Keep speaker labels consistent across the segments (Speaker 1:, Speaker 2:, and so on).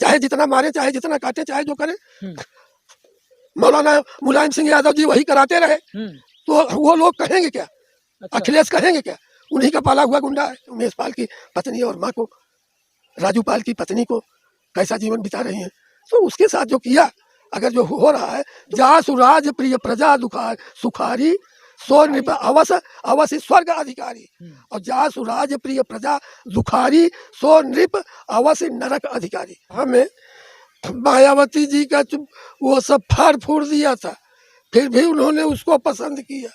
Speaker 1: चाहे जितना मारे, चाहे जितना काटे, चाहे जो करे, मौलाना मुलायम सिंह यादव जी वही कराते रहे, तो वो लोग कहेंगे क्या?
Speaker 2: अच्छा।
Speaker 1: अखिलेश कहेंगे क्या? उन्हीं का पाला हुआ गुंडा है। उमेश पाल की पत्नी और माँ को, राजू पाल की पत्नी को कैसा जीवन बिता रही हैं। तो उसके साथ जो किया, अगर जो हो रहा है, जासु राज प्रिय प्रजा सुखारी, सो नृप अवश्य स्वर्ग अधिकारी, और जासु राज प्रिय प्रजा दुखारी, सो नृप अवश्य नरक अधिकारी। हमें मायावती जी का वो सब फाड़ फूड़ दिया था, फिर भी उन्होंने उसको पसंद किया।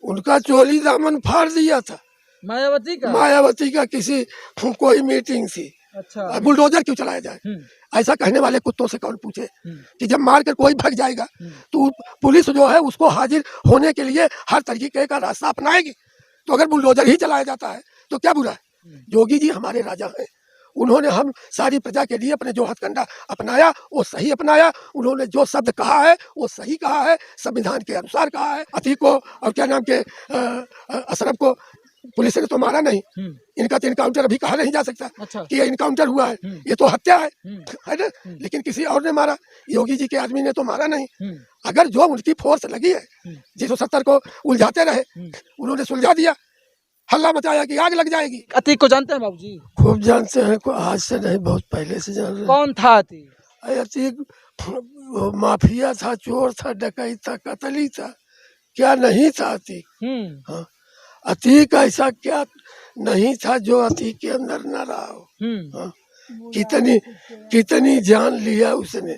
Speaker 1: उनका चोली दामन फाड़ दिया था मायावती का किसी कोई मीटिंग थी।
Speaker 2: अच्छा।
Speaker 1: बुलडोजर क्यों चलाया जाए? ऐसा कहने वाले कुत्तों से कौन पूछे कि जब मार कर कोई भाग जाएगा तो पुलिस जो है उसको हाजिर होने के लिए हर तरीके का रास्ता अपनाएगी। तो अगर बुलडोजर ही चलाया जाता है तो क्या बुरा है? योगी जी हमारे राजा हैं, उन्होंने हम सारी प्रजा के लिए अपने जो हथकंडा अपनाया वो सही अपनाया। उन्होंने जो शब्द कहा है वो सही कहा है, संविधान के अनुसार कहा है। अतीक को और क्या नाम के अशरफ को पुलिस ने तो मारा नहीं, इनका तो इनकाउंटर अभी कहा नहीं जा सकता। अच्छा। कि ये इनकाउंटर हुआ है, ये तो हत्या है ना? लेकिन किसी और ने मारा, योगी जी के आदमी ने तो मारा नहीं। अगर जो उनकी फोर्स लगी है, 170 को उलझाते रहे, उन्होंने सुलझा दिया, हल्ला मचाया कि आग लग जाएगी।
Speaker 2: अतीक को जानते हैं बाबू जी?
Speaker 1: खूब जानते हैं, आज से नहीं, बहुत पहले से जान रहे।
Speaker 2: कौन था अतीक?
Speaker 1: अतीक वो माफिया था, चोर था, डकैत था, कतली था, क्या नहीं था अतीक? हाँ, अतीक ऐसा क्या नहीं था जो अतीक के अंदर न रहा हो। हाँ, कितनी जान लिया उसने,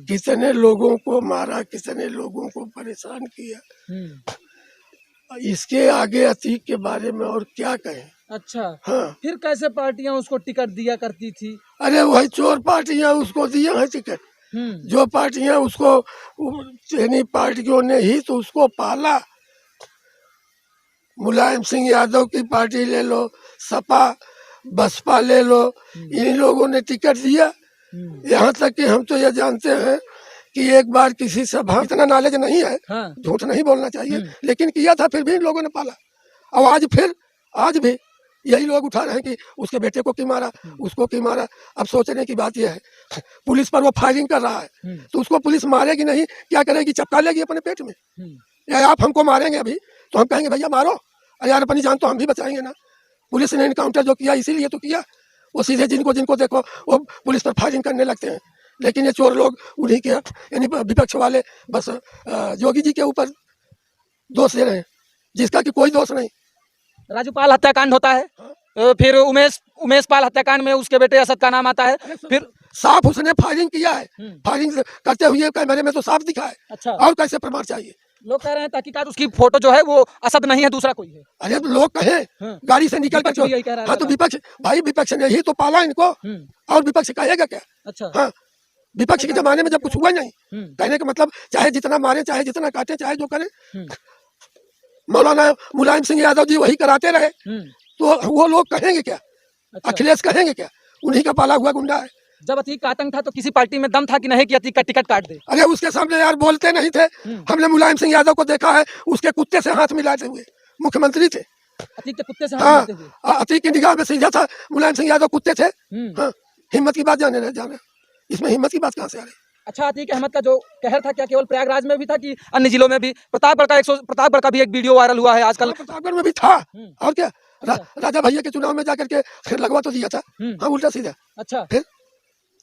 Speaker 1: कितने लोगों को मारा, कितने लोगों को परेशान किया। इसके आगे अतीक के बारे में और क्या कहें? अच्छा। हाँ, फिर कैसे पार्टियां उसको टिकट दिया करती थी? अरे वही चोर पार्टियां उसको दिया है टिकट। जो पार्टियां उसको, यानी पार्टियों ने ही तो उसको पाला। मुलायम सिंह यादव की पार्टी ले लो, सपा बसपा ले लो, इन लोगों ने टिकट दिया। यहाँ तक कि हम तो ये जानते हैं कि एक बार किसी सभा, इतना नॉलेज नहीं है, हाँ, झूठ नहीं बोलना चाहिए, लेकिन किया था, फिर भी इन लोगों ने पाला। और आज भी यही लोग उठा रहे हैं कि उसके बेटे को क्यों मारा, उसको क्यों मारा। अब सोचने की बात यह है, पुलिस पर वो फायरिंग कर रहा है तो उसको पुलिस मारेगी नहीं, क्या करेगी? चपका लेगी अपने पेट में। या आप हमको मारेंगे अभी तो हम कहेंगे भैया मारो, अरे यार अपनी जान तो हम भी बचाएंगे ना। पुलिस ने इनकाउंटर जो किया इसीलिए तो किया। वो सीधे जिनको देखो वो पुलिस पर फायरिंग करने लगते हैं। लेकिन ये चोर लोग उन्हीं के, यानी विपक्ष वाले, बस योगी जी के ऊपर दोष दे रहे हैं जिसका कि कोई दोष नहीं।
Speaker 2: राजू पाल हत्याकांड होता है, फिर उमेश पाल हत्याकांड में उसके बेटे असद का नाम आता है, फिर
Speaker 1: साफ उसने फायरिंग किया है, फायरिंग करते हुए कैमरे में तो साफ दिखा है। अच्छा। और कैसे प्रमाण चाहिए? लोग कह रहे हैं तहकीकात उसकी फोटो जो है वो असद नहीं है, दूसरा कोई है। अरे तो लोग कहें गाड़ी से निकल कर, हाँ तो विपक्ष ने ही तो पाला इनको, और विपक्ष कहेगा क्या? अच्छा। हाँ, विपक्ष के जमाने में जब कुछ हुआ नहीं, कहने का मतलब चाहे जितना मारे, चाहे जितना काटे, चाहे जो करे, मौलाना मुलायम सिंह यादव जी वही कराते रहे, तो वो लोग कहेंगे क्या? अच्छा। अखिलेश कहेंगे क्या? उन्हीं का पाला हुआ गुंडा है। जब अतीक का आतंक था तो किसी पार्टी में दम था कि नहीं कि अतीक का टिकट काट दे? अरे उसके सामने यार बोलते नहीं थे। हमने मुलायम सिंह यादव को देखा है, उसके कुत्ते से हाथ मिलाते हुए मुख्यमंत्री थे। अतीक के कुत्ते से हाथ मिलाते हुए? हाँ, अतीक की निगाह में सीधा था, मुलायम सिंह यादव कुत्ते थे। हाँ, हिम्मत की बात जाने इसमें हिम्मत की बात कहाँ से आ रही? अच्छा, अतीक अहमद का जो कहर था क्या केवल प्रयागराज में भी था कि अन्य जिलों में भी? प्रतापगढ़ का भी एक वीडियो वायरल हुआ है आजकल। प्रतापगढ़ में भी था, और क्या? राजा भैया के चुनाव में जाकर के फिर लगवा तो दिया था। हाँ, उल्टा सीधा। अच्छा, फिर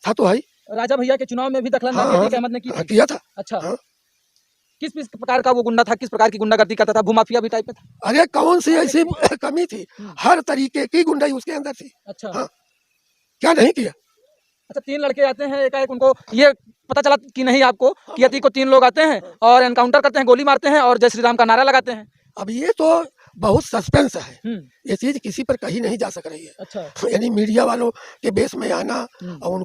Speaker 1: था तो है। राजा भैया के चुनाव में भी दखलंदाजी अतीक अहमद ने किया था। अच्छा। हाँ। किस प्रकार का वो गुंडा था, किस प्रकार की गुंडागर्दी करता था? भूमाफिया भी टाइप में था? अरे कौन सी ऐसी कमी थी, हर तरीके की गुंडाई उसके अंदर थी। अच्छा। हाँ, क्या नहीं किया? अच्छा, 3 लड़के आते हैं एकाएक, उनको ये पता चला कि नहीं आपको कि अतीक को 3 लोग आते हैं और एनकाउंटर करते हैं, गोली मारते हैं और जय श्री राम का नारा लगाते हैं। अब ये तो बहुत सस्पेंस है, ये चीज किसी पर कही नहीं जा सक रही है। अच्छा। यानी मीडिया वालों के बेस में आना और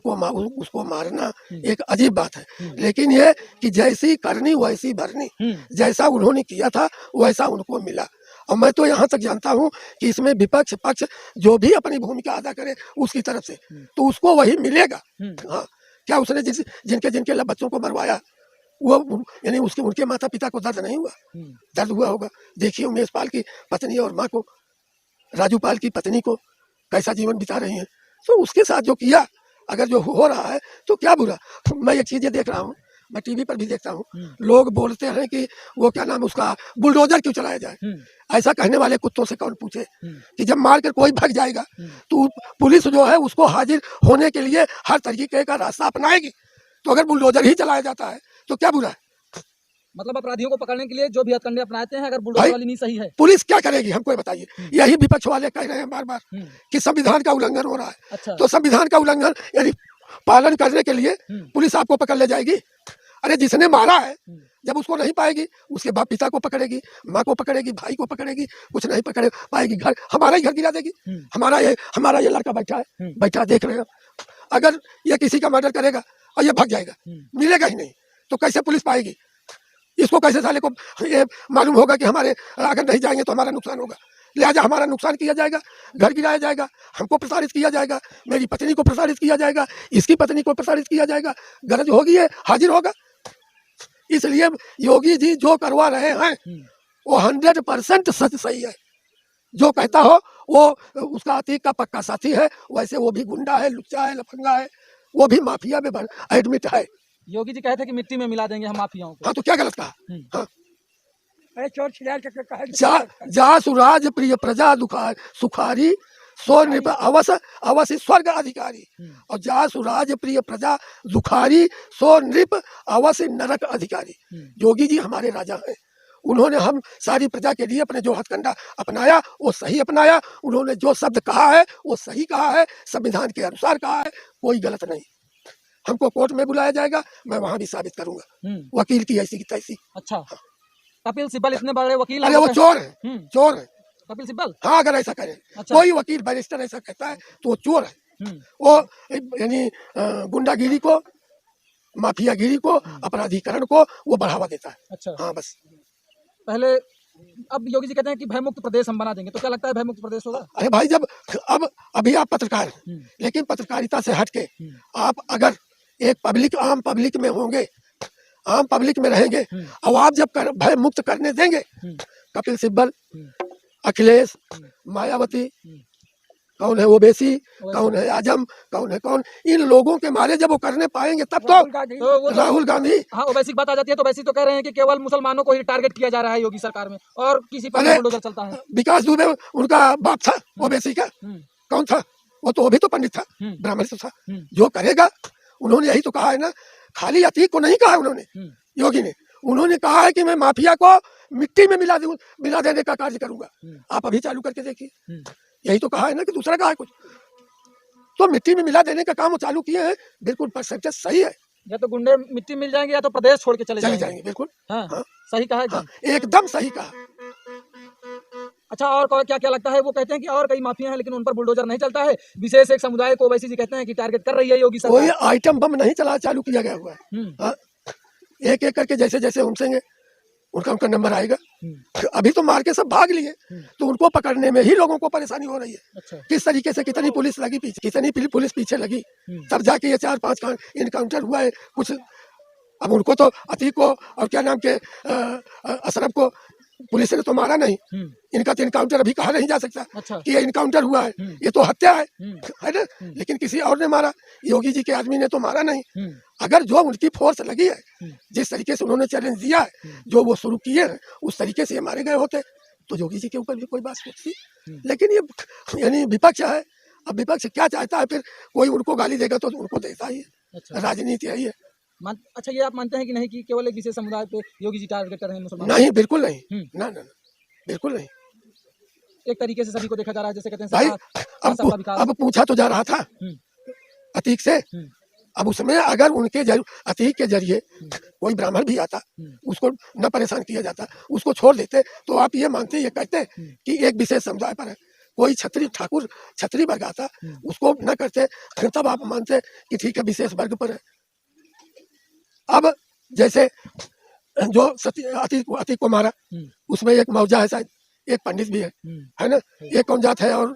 Speaker 1: उसको मारना एक अजीब बात है। लेकिन ये कि जैसी करनी वैसी भरनी, जैसा उन्होंने किया था वैसा उनको मिला। और मैं तो यहाँ तक जानता हूँ कि इसमें विपक्ष पक्ष जो भी अपनी भूमिका अदा करे उसकी तरफ से तो उसको वही मिलेगा। हाँ, क्या उसने जिनके बच्चों को मरवाया वो, यानी उनके माता पिता को दर्द नहीं हुआ? दर्द हुआ होगा। देखिए उमेश पाल की पत्नी और माँ को, राजू पाल की पत्नी को कैसा जीवन बिता रही हैं। तो उसके साथ जो किया, अगर जो हो रहा है तो क्या बुरा। मैं एक चीज़ ये देख रहा हूँ, मैं टीवी पर भी देखता हूँ, लोग बोलते हैं कि वो क्या नाम उसका बुलडोजर क्यों चलाया जाए। ऐसा कहने वाले कुत्तों से कौन पूछे कि जब मार कर कोई भाग जाएगा तो पुलिस जो है उसको हाजिर होने के लिए हर तरीके का रास्ता अपनाएगी। तो अगर बुलडोजर ही चलाया जाता है तो क्या बुरा है।
Speaker 2: मतलब अपराधियों को पकड़ने के लिए जो भी हथकंडे अपनाते हैं, अगर बुलडोजर वाली नहीं सही है,
Speaker 1: पुलिस क्या करेगी हमको ये बताइए। यही विपक्ष वाले कह रहे हैं बार बार कि संविधान का उल्लंघन हो रहा है।
Speaker 2: अच्छा।
Speaker 1: तो संविधान का उल्लंघन यदि पालन करने के लिए पुलिस आपको पकड़ ले जाएगी। अरे जिसने मारा है जब उसको नहीं पाएगी, उसके बाप पिता को पकड़ेगी, माँ को पकड़ेगी, भाई को पकड़ेगी, कुछ नहीं पकड़े पाएगी, घर हमारा ही घर गिरा देगी। हमारा ये लड़का बैठा है, बैठा देख रहे हैं, अगर ये किसी का मर्डर करेगा और ये भाग जाएगा, मिलेगा ही नहीं, तो कैसे पुलिस पाएगी। इसको कैसे साले को ये मालूम होगा कि हमारे अगर नहीं जाएंगे तो हमारा नुकसान होगा, लिहाजा हमारा नुकसान किया जाएगा, घर गिराया जाएगा, हमको प्रसारित किया जाएगा, मेरी पत्नी को प्रसारित किया जाएगा, इसकी पत्नी को प्रसारित किया जाएगा, गरज होगी है हाजिर होगा। इसलिए योगी जी जो करवा रहे हैं वो 100% सच सही है। जो कहता हो वो उसका अतीक का पक्का साथी है, वैसे वो भी गुंडा है, लुच्चा है, लफंगा है, वो भी माफिया में एडमिट है।
Speaker 2: योगी जी कहते हैं कि मिट्टी में मिला देंगे हम माफियाओं को।
Speaker 1: हाँ तो क्या गलत कहा। हाँ
Speaker 3: चोर
Speaker 1: जा सुराज प्रिय प्रजा सुखारी सो नृप अवश्य स्वर्ग अधिकारी, और जा सुराज प्रिय प्रजा दुखारी सो नृप अवश्य नरक अधिकारी। योगी जी हमारे राजा हैं, उन्होंने हम सारी प्रजा के लिए अपने जो हथकंडा अपनाया वो सही अपनाया, उन्होंने जो शब्द कहा है वो सही कहा है, संविधान के अनुसार कहा है, कोई गलत नहीं। हमको कोर्ट में बुलाया जाएगा, मैं वहां भी साबित करूंगा वकील की ऐसी की तैसी।
Speaker 2: अच्छा, कपिल सिब्बल इतने बड़े वकील,
Speaker 1: अरे वो चोर है, चोर है
Speaker 2: कपिल सिब्बल।
Speaker 1: हाँ अगर ऐसा करे,
Speaker 2: अच्छा।
Speaker 1: कोई वकील बैरिस्टर ऐसा कहता है तो वो चोर है। वो यानी गुंडागिरी को, माफियागिरी को, अपराधीकरण को वो बढ़ावा देता है।
Speaker 2: अच्छा।
Speaker 1: हाँ बस।
Speaker 2: पहले अब योगी जी कहते हैं कि भयमुक्त प्रदेश हम बना देंगे, तो क्या लगता है भयमुक्त प्रदेश होगा?
Speaker 1: अरे भाई जब अभी आप पत्रकार हैं, लेकिन पत्रकारिता से हटके आप अगर एक आम पब्लिक में होंगे, आम पब्लिक में रहेंगे, और आप जब भय मुक्त करने देंगे, कपिल सिब्बल, अखिलेश, मायावती, कौन है ओवैसी, कौन है आजम, कौन है कौन, इन लोगों के मारे जब वो करने पाएंगे तब तो राहुल गांधी।
Speaker 2: हाँ ओवैसी की बात आ जाती है तो ओवैसी तो कह रहे हैं कि केवल मुसलमानों को ही टारगेट किया जा रहा है योगी सरकार में, और किसी पर बुलडोजर चलता है।
Speaker 1: विकास दुबे उनका बाप था ओवैसी का, कौन था वो, तो वो भी तो पंडित था, ब्राह्मण से था। जो करेगा, उन्होंने यही तो कहा है ना, खाली अतीक को नहीं कहा उन्होंने, योगी ने, उन्होंने कहा है कि मैं माफिया को मिट्टी में मिला देने का कार्य करूंगा। आप अभी चालू करके देखिए, यही तो कहा है ना कि दूसरा कहा है कुछ, तो मिट्टी में मिला देने का काम वो चालू किए हैं। बिल्कुल परसेंटेज सही है,
Speaker 2: या तो गुंडे मिट्टी मिल जाएंगे या तो प्रदेश छोड़ के चले जाएंगे।
Speaker 1: बिल्कुल
Speaker 2: हाँ,
Speaker 1: हाँ,
Speaker 2: सही कहा
Speaker 1: हाँ, एकदम सही कहा।
Speaker 2: अच्छा, और क्या क्या लगता है? वो कहते हैं कि और कई माफिया हैं लेकिन उन पर बुलडोजर नहीं चलता है, विशेष एक समुदाय को ओवैसी जी कहते हैं कि टारगेट कर रही है योगी सरकार।
Speaker 1: कोई आइटम बम नहीं चालू किया गया हुआ है। एक एक करके जैसे जैसे उनसेंगे उनका नंबर आएगा। अभी तो मार के सब भाग लिए, तो उनको पकड़ने में ही लोगों को परेशानी हो रही है।
Speaker 2: अच्छा। किस
Speaker 1: तरीके से कितनी पुलिस लगी पीछे, कितनी पुलिस पीछे लगी, तब जाके ये 4-5 इनकाउंटर हुआ है कुछ। अब उनको तो अतीक को और क्या नाम के अशरफ को पुलिस ने तो मारा नहीं, इनका तो इनकाउंटर अभी कहा नहीं जा सकता।
Speaker 2: अच्छा।
Speaker 1: कि ये इनकाउंटर हुआ है, ये तो हत्या है ना, लेकिन किसी और ने मारा, योगी जी के आदमी ने तो मारा नहीं। अगर जो उनकी फोर्स लगी है, जिस तरीके से उन्होंने चैलेंज दिया है, जो वो शुरू किए हैं, उस तरीके से ये मारे गए होते तो योगी जी के ऊपर भी कोई बात होती। लेकिन ये यानी विपक्ष है, अब विपक्ष क्या चाहता है, फिर कोई उनको गाली देगा तो उनको देता ही है। अच्छा। राजनीति यही है।
Speaker 2: अच्छा, ये आप मानते हैं कि नहीं कि केवल एक विशेष समुदाय पे योगी जी टारगेट कर रहे हैं मुसलमान?
Speaker 1: नहीं, बिल्कुल नहीं, ना ना बिल्कुल नहीं।
Speaker 2: एक तरीके से सभी को देखा जा रहा है, जैसे कहते हैं
Speaker 1: भाई अब पूछा तो जा रहा था अतीक से, अब उसमें अगर उनके अतीक के जरिए कोई ब्राह्मण भी आता, उसको न परेशान किया जाता, उसको छोड़ देते, तो आप ये मानते, ये कहते कि एक विशेष समुदाय पर है, कोई छत्री ठाकुर छत्री वर्ग आता, उसको न करते, तब आप मानते कि ठीक है विशेष वर्ग पर है। अब जैसे जो अतीक को मारा, उसमें एक मौजा है, शायद एक पंडित भी है ना, एक कौन जात है और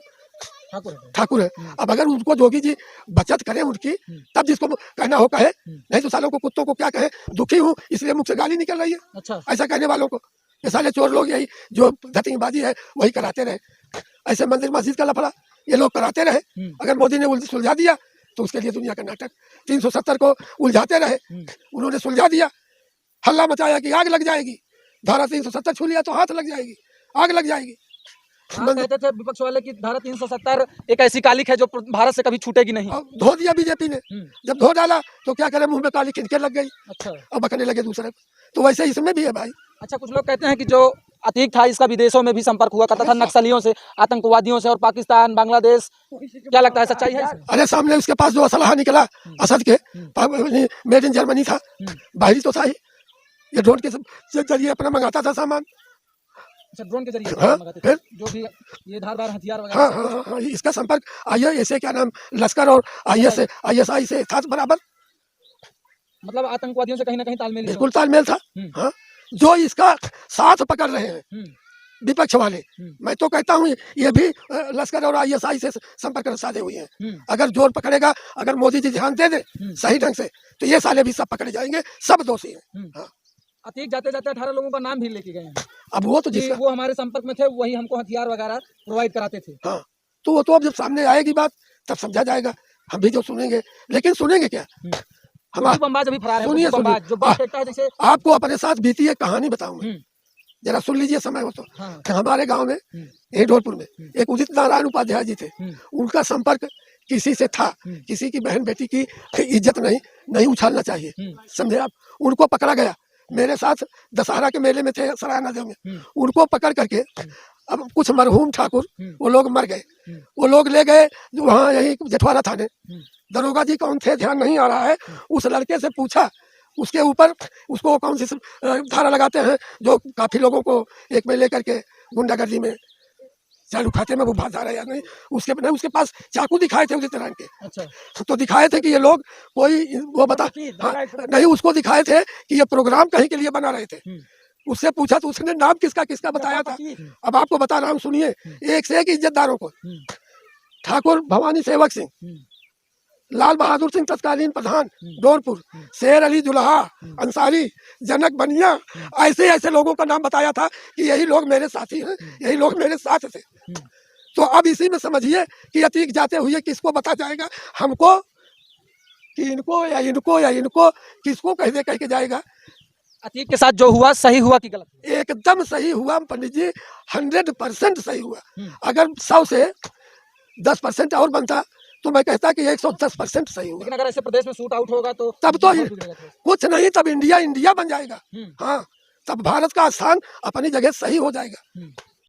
Speaker 1: ठाकुर है। अब अगर उनको जोगी जी बचत करें उनकी, तब जिसको कहना हो कहे, नहीं तो सालों को कुत्तों को क्या कहे, दुखी हूँ इसलिए मुख से गाली निकल रही है। अच्छा। ऐसा कहने वालों को ये साले चोर लोग यही जो धतिंगबाजी है वही कराते रहे। ऐसे मंदिर मस्जिद का लफड़ा ये लोग कराते रहे। अगर मोदी ने सुलझा दिया तो उसके लिए दुनिया का नाटक। 370 को उलझाते रहे, उन्होंने सुलझा दिया, हल्ला मचाया कि आग लग जाएगी, धारा 370 छू लिया तो हाथ लग जाएगी, आग लग जाएगी।
Speaker 2: कहते थे विपक्ष वाले की धारा 370 एक ऐसी कालिक है जो भारत से कभी छूटेगी नहीं।
Speaker 1: धो दिया बीजेपी ने, जब धो डाला तो क्या करे, मुंह में काली खिंचके लग गई।
Speaker 2: अच्छा,
Speaker 1: अब बकने लगे दूसरे। तो वैसे इसमें भी है भाई।
Speaker 2: अच्छा, कुछ लोग कहते हैं कि जो अतीक था इसका विदेशों में भी संपर्क हुआ करता था, नक्सलियों से, आतंकवादियों से, और पाकिस्तान, बांग्लादेश, क्या लगता है सच्चाई है?
Speaker 1: अरे सामने उसके पास जो असलहा निकला असद के, मेड इन जर्मनी था, बाहरी तो था ही। ये ड्रोन के जरिए अपना मंगाता था सामान।
Speaker 2: अच्छा, ड्रोन के जरिए।
Speaker 1: हाँ, फिर
Speaker 2: जो भी ये धारदार हथियार वगैरह।
Speaker 1: हाँ, इसका संपर्क IS से, क्या नाम, लश्कर और ISI से था बराबर।
Speaker 2: मतलब आतंकवादियों से कहीं ना कहीं तालमेल,
Speaker 1: बिल्कुल तालमेल था। हाँ, जो इसका साथ पकड़ रहे हैं विपक्ष वाले, मैं तो कहता हूँ ये भी लश्कर और ISI से संपर्क साधे हुए हैं। अगर जोर पकड़ेगा, अगर मोदी जी ध्यान दे दे सही ढंग से, तो ये साले भी सब पकड़े जाएंगे, सब दोषी हैं। हाँ।
Speaker 2: अतीक जाते जाते 18 लोगों का नाम भी लेके गए हैं।
Speaker 1: अब वो तो जिसका
Speaker 2: वो हमारे संपर्क में थे, वही हमको हथियार वगैरह प्रोवाइड कराते थे।
Speaker 1: हाँ, तो वो तो अब जब सामने आएगी बात तब समझा जाएगा, हम भी जो सुनेंगे। लेकिन सुनेंगे क्या?
Speaker 2: हमारे बमबाज अभी फरार है। सुनिए, जो बात कहता है, जैसे
Speaker 1: आपको अपने साथ बीती एक कहानी बताऊं मैं, जरा सुन लीजिए समय हो तो। हमारे गांव में, यही ढोलपुर में, एक उदित नारायण उपाध्याय जी थे। उनका संपर्क किसी से था, किसी की बहन बेटी की इज्जत नहीं उछालना चाहिए, समझे आप। उनको पकड़ा गया, मेरे साथ दशहरा के मेले में थे सरायना देव में। उनको पकड़ करके, अब कुछ मरहूम ठाकुर, वो लोग मर गए, वो लोग ले गए वहाँ, यही जेठवाड़ा थाने। दरोगा जी कौन थे ध्यान नहीं आ रहा है। उस लड़के से पूछा, उसके ऊपर उसको कौन सी धारा लगाते हैं जो काफी लोगों को एक में लेकर के गुंडागर्दी में चालू खाते में, वो धारा या नहीं। उसके पास चाकू दिखाए थे उदित नारायण के। अच्छा, तो दिखाए थे कि ये लोग कोई वो बता, हाँ, नहीं, उसको दिखाए थे कि ये प्रोग्राम कहीं के लिए बना रहे थे। उससे पूछा तो उसने नाम किसका बताया था। अब आपको बता रहा हूँ, सुनिए। एक से एक इज्जतदारों को, ठाकुर भवानी सेवक सिंह, लाल बहादुर सिंह तत्कालीन प्रधान डोरपुर, शेर अली जुल्हा अंसारी, जनक बनिया, ऐसे लोगों का नाम बताया था कि यही लोग मेरे साथी हैं, यही लोग मेरे साथ थे। तो अब इसी में समझिए कि अतीक जाते हुए किसको बता जाएगा हमको, कि इनको या इनको किसको कह के जाएगा।
Speaker 2: अतीक के साथ जो हुआ सही हुआ कि गलत?
Speaker 1: एकदम सही हुआ पंडित जी, 100% सही हुआ। अगर 100 से 10% और बनता तो मैं कहता कि 110% सही हुआ।
Speaker 2: लेकिन अगर ऐसे प्रदेश में शूट आउट होगा तो
Speaker 1: तब तो कुछ नहीं, तब इंडिया बन जाएगा। हाँ, तब भारत का स्थान अपनी जगह सही हो जाएगा।